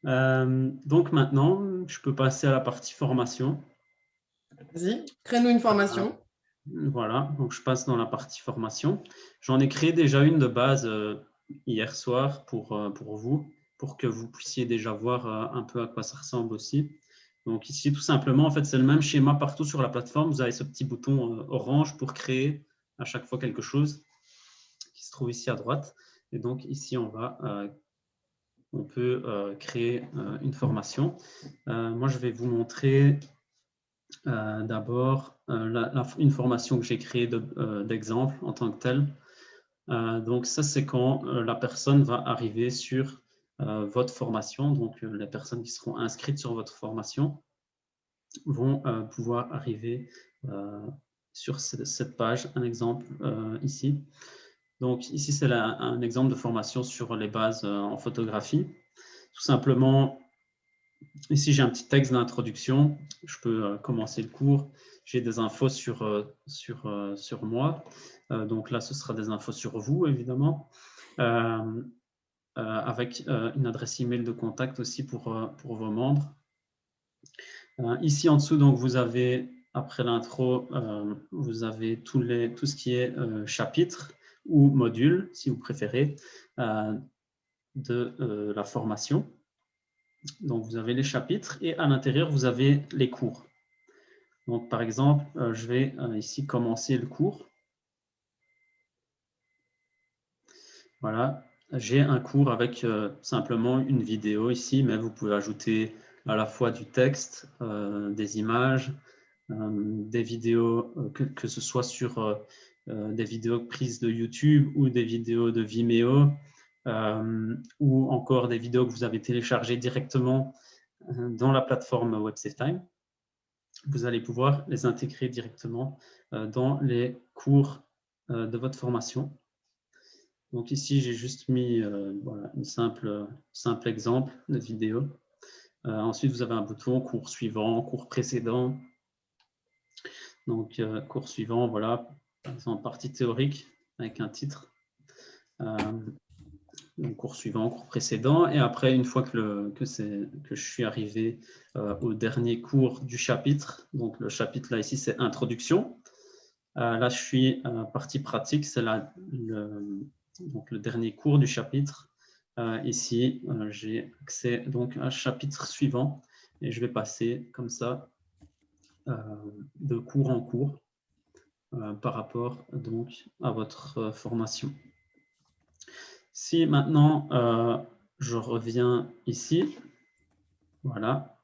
Donc maintenant, je peux passer à la partie formation. Vas-y, crée-nous une formation. Voilà, donc je passe dans la partie formation. J'en ai créé déjà une de base hier soir pour vous, pour que vous puissiez déjà voir un peu à quoi ça ressemble aussi. Donc ici, tout simplement, en fait, c'est le même schéma partout sur la plateforme. Vous avez ce petit bouton orange pour créer à chaque fois quelque chose qui se trouve ici à droite. Et donc ici, on peut créer une formation. Moi, je vais vous montrer d'abord une formation que j'ai créée d'exemple en tant que telle. Donc ça, c'est quand la personne va arriver sur votre formation. Donc les personnes qui seront inscrites sur votre formation vont pouvoir arriver sur cette page. Un exemple ici. Donc ici, c'est un exemple de formation sur les bases en photographie. Tout simplement, ici, j'ai un petit texte d'introduction. Je peux commencer le cours. J'ai des infos sur moi. Donc là, ce sera des infos sur vous, évidemment, avec une adresse email de contact aussi pour vos membres. Ici, en dessous, donc, vous avez, après l'intro, vous avez tout ce qui est chapitre ou module, si vous préférez, de la formation. Donc, vous avez les chapitres et à l'intérieur, vous avez les cours. Donc, par exemple, je vais ici commencer le cours. Voilà, j'ai un cours avec simplement une vidéo ici, mais vous pouvez ajouter à la fois du texte, des images, des vidéos, que ce soit sur des vidéos prises de YouTube ou des vidéos de Vimeo, ou encore des vidéos que vous avez téléchargées directement dans la plateforme WebSaveTime. Vous allez pouvoir les intégrer directement dans les cours de votre formation. Donc ici, j'ai juste mis voilà, un simple exemple de vidéo. Ensuite, vous avez un bouton cours suivant, cours précédent. Donc, cours suivant, voilà, par exemple, partie théorique avec un titre. Donc, cours suivant, cours précédent. Et après, une fois que je suis arrivé au dernier cours du chapitre, donc le chapitre là, ici, c'est introduction. Là, je suis partie pratique, c'est donc le dernier cours du chapitre. Ici, j'ai accès donc à un chapitre suivant et je vais passer comme ça de cours en cours par rapport donc à votre formation. Si maintenant je reviens ici, voilà.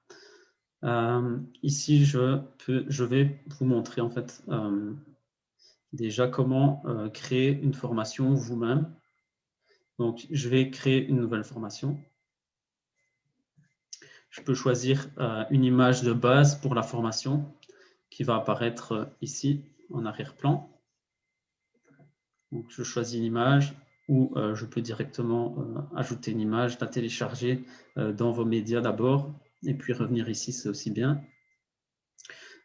Ici, je vais vous montrer en fait déjà comment créer une formation vous-même. Donc, je vais créer une nouvelle formation. Je peux choisir une image de base pour la formation qui va apparaître ici en arrière-plan. Donc, je choisis une image ou je peux directement ajouter une image, la télécharger dans vos médias d'abord et puis revenir ici, c'est aussi bien.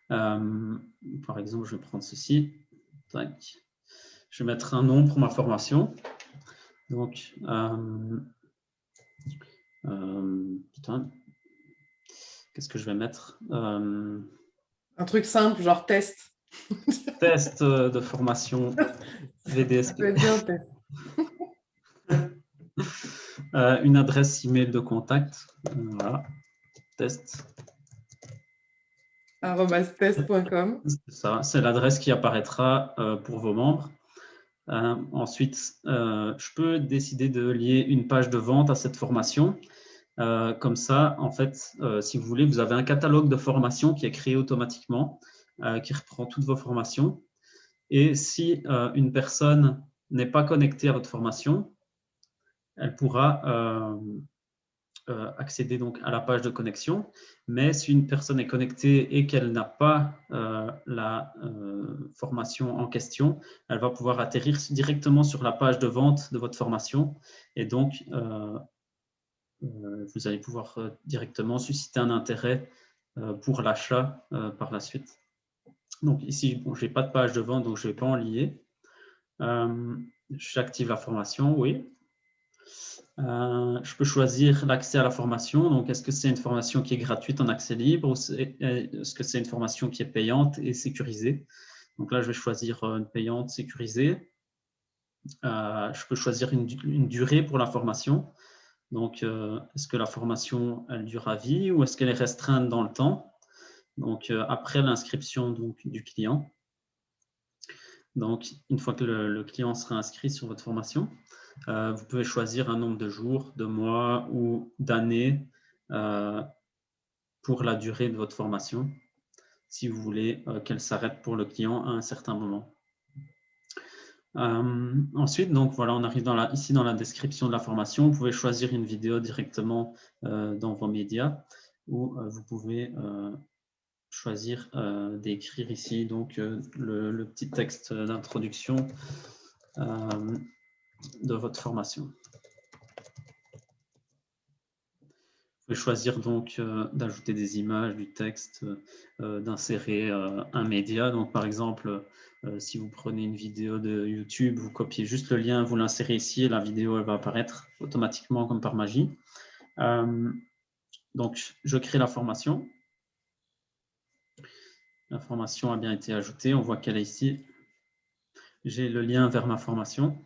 Par exemple, je vais prendre ceci. Tac. Je vais mettre un nom pour ma formation. Donc, putain, qu'est-ce que je vais mettre Un truc simple, genre test. Test de formation Ça VDSP. peut être bien, test. Une adresse email de contact. Voilà, test. @test.com. Ça, c'est l'adresse qui apparaîtra pour vos membres. Ensuite, je peux décider de lier une page de vente à cette formation. Comme ça, en fait, si vous voulez, vous avez un catalogue de formations qui est créé automatiquement, qui reprend toutes vos formations. Et si une personne n'est pas connectée à votre formation, elle pourra accéder donc à la page de connexion. Mais si une personne est connectée et qu'elle n'a pas la formation en question, elle va pouvoir atterrir directement sur la page de vente de votre formation. Et donc, vous allez pouvoir directement susciter un intérêt pour l'achat par la suite. Donc ici, bon, je n'ai pas de page de vente, donc je ne vais pas en lier. J'active la formation, oui. Je peux choisir l'accès à la formation. Donc, est-ce que c'est une formation qui est gratuite en accès libre ou est-ce que c'est une formation qui est payante et sécurisée? Donc là, je vais choisir une payante sécurisée. Je peux choisir une durée pour la formation. Donc, est-ce que la formation, elle dure à vie ou est-ce qu'elle est restreinte dans le temps? Donc, après l'inscription du client. Donc, une fois que le client sera inscrit sur votre formation, vous pouvez choisir un nombre de jours, de mois ou d'années pour la durée de votre formation, si vous voulez qu'elle s'arrête pour le client à un certain moment. Ensuite, donc voilà, on arrive ici dans la description de la formation. Vous pouvez choisir une vidéo directement dans vos médias ou vous pouvez choisir d'écrire ici donc le petit texte d'introduction de votre formation. Vous pouvez choisir donc d'ajouter des images, du texte, d'insérer un média. Donc par exemple, si vous prenez une vidéo de YouTube, vous copiez juste le lien, vous l'insérez ici et la vidéo elle va apparaître automatiquement comme par magie. Donc je crée la formation. La formation a bien été ajoutée, on voit qu'elle est ici. J'ai le lien vers ma formation.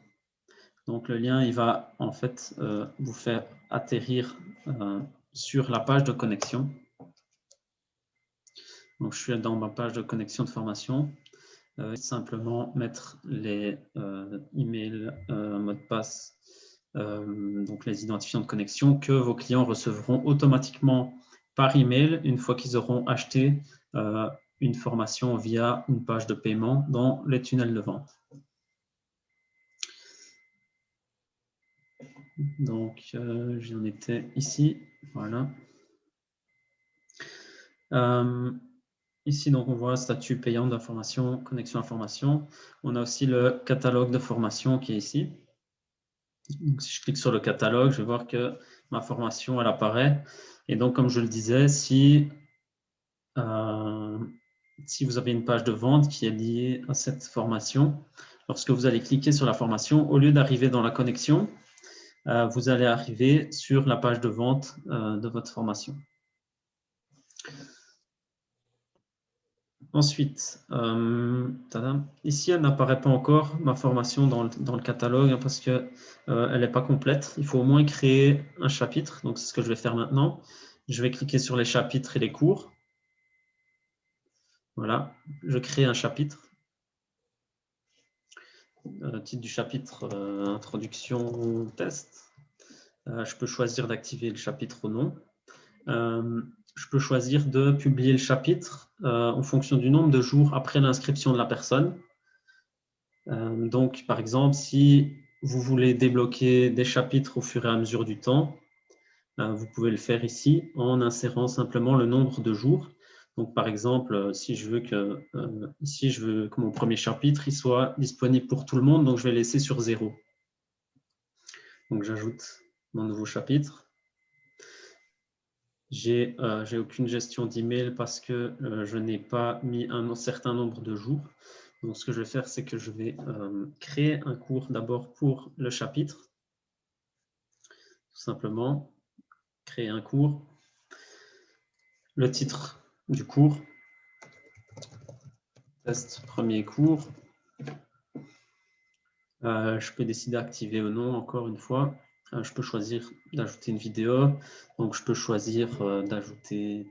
Donc le lien, il va en fait vous faire atterrir sur la page de connexion. Donc je suis dans ma page de connexion de formation. Simplement mettre les emails, mots de passe, donc les identifiants de connexion que vos clients recevront automatiquement par email une fois qu'ils auront acheté une formation via une page de paiement dans les tunnels de vente. Donc, j'en étais ici, voilà. Ici, donc, on voit statut payant d'information, connexion information. On a aussi le catalogue de formation qui est ici. Donc, si je clique sur le catalogue, je vais voir que ma formation, elle apparaît. Et donc, comme je le disais, si vous avez une page de vente qui est liée à cette formation, lorsque vous allez cliquer sur la formation, au lieu d'arriver dans la connexion, vous allez arriver sur la page de vente de votre formation. Ensuite, ici, elle n'apparaît pas encore, ma formation, dans le catalogue, parce qu'elle n'est pas complète. Il faut au moins créer un chapitre. Donc, c'est ce que je vais faire maintenant. Je vais cliquer sur les chapitres et les cours. Voilà, je crée un chapitre. Titre du chapitre, introduction, test. Je peux choisir d'activer le chapitre ou non. Je peux choisir de publier le chapitre en fonction du nombre de jours après l'inscription de la personne. Donc, par exemple, si vous voulez débloquer des chapitres au fur et à mesure du temps, vous pouvez le faire ici en insérant simplement le nombre de jours. Donc, par exemple, si je veux que mon premier chapitre il soit disponible pour tout le monde, donc je vais laisser sur 0. Donc, j'ajoute mon nouveau chapitre. J'ai aucune gestion d'email parce que je n'ai pas mis un certain nombre de jours. Donc, ce que je vais faire, c'est que je vais créer un cours d'abord pour le chapitre. Tout simplement, créer un cours. Le titre du cours. Test premier cours. Je peux décider d'activer ou non, encore une fois. Je peux choisir d'ajouter une vidéo. Donc, je peux choisir d'ajouter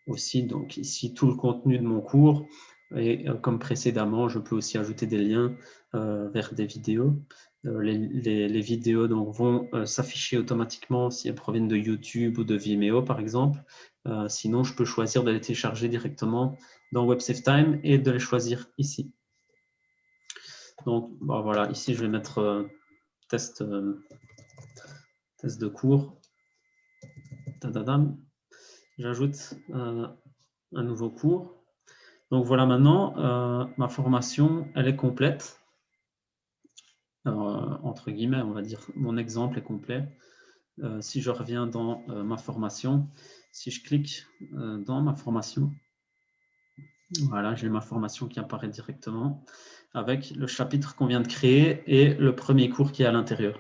aussi, donc ici, tout le contenu de mon cours. Et comme précédemment, je peux aussi ajouter des liens vers des vidéos. Les vidéos donc, vont s'afficher automatiquement si elles proviennent de YouTube ou de Vimeo, par exemple. Sinon, je peux choisir de les télécharger directement dans WebSaveTime et de les choisir ici. Donc, bon, voilà, ici, je vais mettre test de cours. J'ajoute un nouveau cours. Donc, voilà, maintenant, ma formation, elle est complète. Entre guillemets, on va dire, mon exemple est complet. Si je reviens dans ma formation, si je clique dans ma formation, voilà, j'ai ma formation qui apparaît directement avec le chapitre qu'on vient de créer et le premier cours qui est à l'intérieur.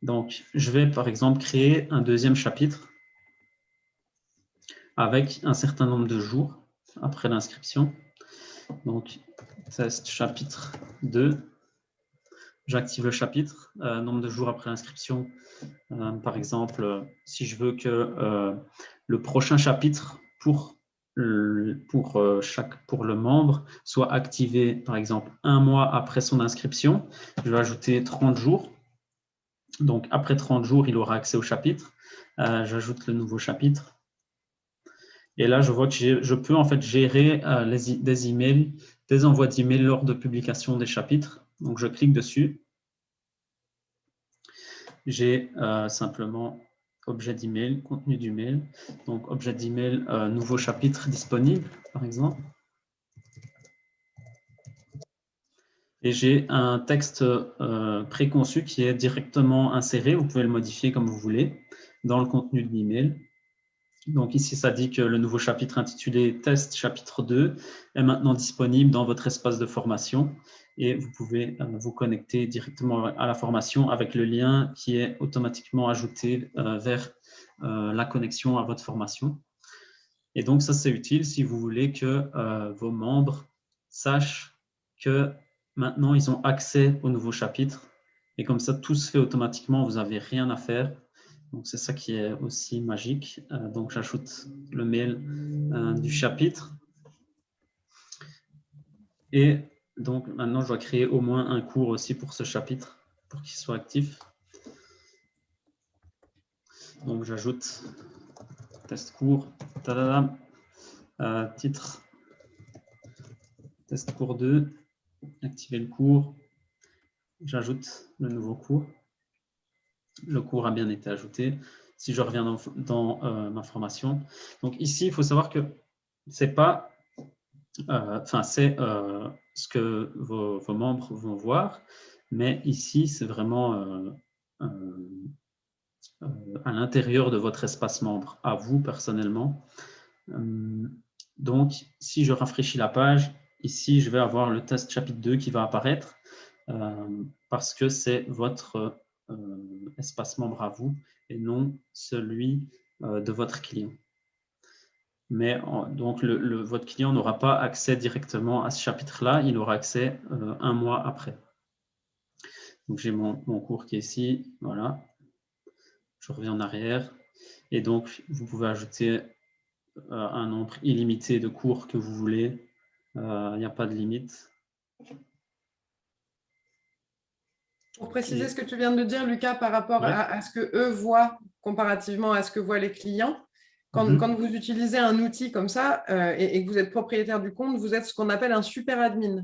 Donc, je vais par exemple créer un deuxième chapitre avec un certain nombre de jours après l'inscription. Donc, test chapitre 2. J'active le chapitre, nombre de jours après l'inscription. Par exemple, si je veux que le prochain chapitre pour le membre soit activé, par exemple, 1 mois après son inscription, je vais ajouter 30 jours. Donc, après 30 jours, il aura accès au chapitre. J'ajoute le nouveau chapitre. Et là, je vois que je peux en fait gérer des emails, des envois d'emails lors de publication des chapitres. Donc, je clique dessus. J'ai simplement objet d'email, contenu d'email. Donc, objet d'email, nouveau chapitre disponible, par exemple. Et j'ai un texte préconçu qui est directement inséré. Vous pouvez le modifier comme vous voulez dans le contenu de l'email. Donc ici, ça dit que le nouveau chapitre intitulé Test chapitre 2 est maintenant disponible dans votre espace de formation et vous pouvez vous connecter directement à la formation avec le lien qui est automatiquement ajouté vers la connexion à votre formation. Et donc ça, c'est utile si vous voulez que vos membres sachent que maintenant, ils ont accès au nouveau chapitre et comme ça, tout se fait automatiquement, vous n'avez rien à faire. Donc, c'est ça qui est aussi magique. Donc, j'ajoute le mail du chapitre. Et donc, maintenant, je dois créer au moins un cours aussi pour ce chapitre, pour qu'il soit actif. Donc, j'ajoute test cours, titre, test cours 2, activer le cours. J'ajoute le nouveau cours. Le cours a bien été ajouté. Si je reviens dans ma formation. Donc, ici, il faut savoir que c'est pas c'est ce que vos membres vont voir, mais ici, c'est vraiment à l'intérieur de votre espace membre, à vous personnellement. Donc, si je rafraîchis la page, ici, je vais avoir le test chapitre 2 qui va apparaître parce que c'est votre espace membre à vous et non celui de votre client. Mais donc, votre client n'aura pas accès directement à ce chapitre-là, il aura accès 1 mois après. Donc, j'ai mon cours qui est ici, voilà. Je reviens en arrière. Et donc, vous pouvez ajouter un nombre illimité de cours que vous voulez. Il n'y a pas de limite. Pour préciser ce que tu viens de dire, Lucas, par rapport à ce que eux voient comparativement à ce que voient les clients, quand vous utilisez un outil comme ça et que vous êtes propriétaire du compte, vous êtes ce qu'on appelle un super admin.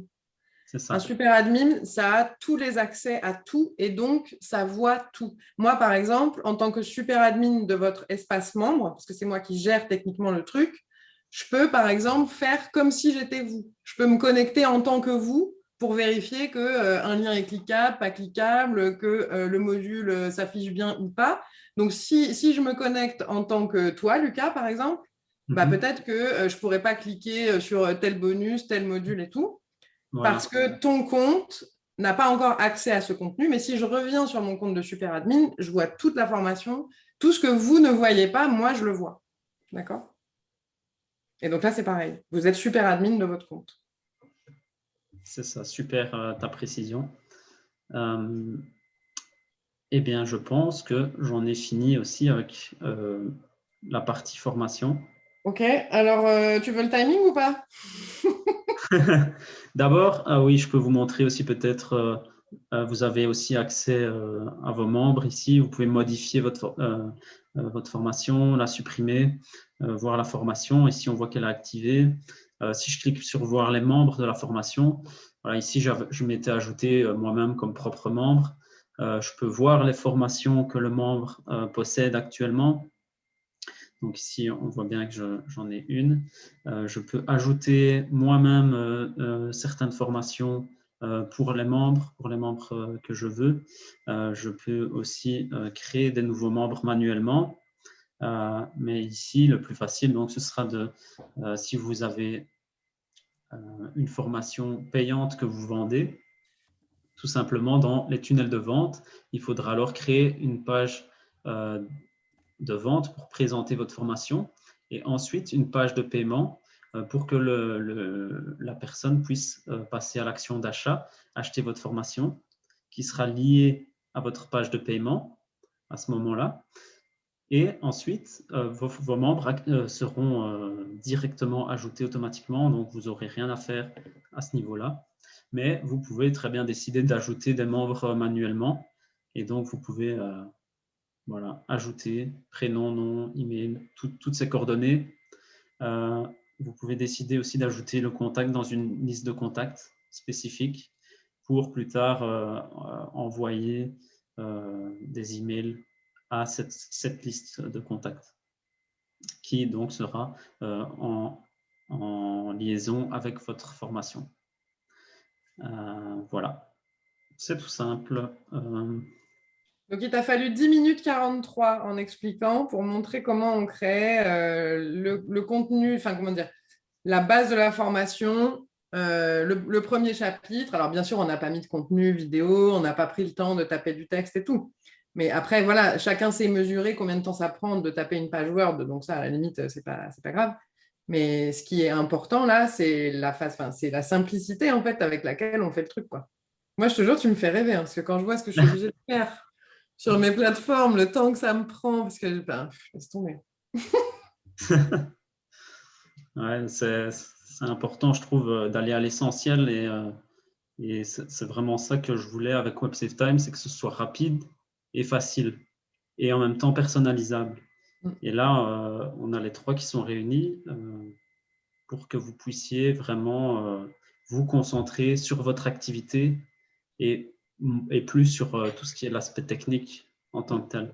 C'est ça. Un super admin, ça a tous les accès à tout et donc ça voit tout. Moi, par exemple, en tant que super admin de votre espace membre, parce que c'est moi qui gère techniquement le truc, je peux, par exemple, faire comme si j'étais vous. Je peux me connecter en tant que vous pour vérifier qu'un lien est cliquable, pas cliquable, que le module s'affiche bien ou pas. Donc, si je me connecte en tant que toi, Lucas, par exemple, peut-être que je ne pourrais pas cliquer sur tel bonus, tel module et tout. Voilà. Parce que ton compte n'a pas encore accès à ce contenu, mais si je reviens sur mon compte de super admin, je vois toute la formation, tout ce que vous ne voyez pas, moi je le vois. D'accord? Et donc là, c'est pareil. Vous êtes super admin de votre compte. C'est ça, super ta précision. Eh bien, je pense que j'en ai fini aussi avec la partie formation. Ok, alors tu veux le timing ou pas? D'abord, oui, je peux vous montrer aussi peut-être, vous avez aussi accès à vos membres ici. Vous pouvez modifier votre formation, la supprimer, voir la formation. Ici, on voit qu'elle est activée. Si je clique sur voir les membres de la formation, voilà, ici, je m'étais ajouté moi-même comme propre membre. Je peux voir les formations que le membre possède actuellement. Donc ici, on voit bien que j'en ai une. Je peux ajouter moi-même certaines formations pour les membres que je veux. Je peux aussi créer des nouveaux membres manuellement. Mais ici, le plus facile, donc, ce sera si vous avez une formation payante que vous vendez, tout simplement dans les tunnels de vente. Il faudra alors créer une page de vente pour présenter votre formation et ensuite une page de paiement pour que la personne puisse passer à l'action d'achat, acheter votre formation qui sera liée à votre page de paiement à ce moment-là. Et ensuite, vos membres seront directement ajoutés automatiquement, donc vous n'aurez rien à faire à ce niveau-là. Mais vous pouvez très bien décider d'ajouter des membres manuellement. Et donc, vous pouvez voilà, ajouter prénom, nom, email, toutes ces coordonnées. Vous pouvez décider aussi d'ajouter le contact dans une liste de contacts spécifique pour plus tard envoyer des emails à cette liste de contacts qui donc sera en liaison avec votre formation. Voilà, c'est tout simple. Donc, il t'a fallu 10 minutes 43 en expliquant pour montrer comment on crée le contenu, enfin, comment dire, la base de la formation, le premier chapitre. Alors, bien sûr, on n'a pas mis de contenu vidéo, on n'a pas pris le temps de taper du texte et tout. Mais après, voilà, chacun sait mesurer combien de temps ça prend de taper une page Word. Donc, ça, à la limite, c'est pas grave. Mais ce qui est important, là, c'est c'est la simplicité, en fait, avec laquelle on fait le truc, quoi. Moi, je te jure, tu me fais rêver, hein, parce que quand je vois ce que je suis obligée de faire sur mes plateformes, le temps que ça me prend, parce que laisse tomber. Ouais, c'est important, je trouve, d'aller à l'essentiel et c'est vraiment ça que je voulais avec WebSaveTime, c'est que ce soit rapide et facile et en même temps personnalisable. Et là, on a les trois qui sont réunis pour que vous puissiez vraiment vous concentrer sur votre activité et plus sur tout ce qui est l'aspect technique en tant que tel.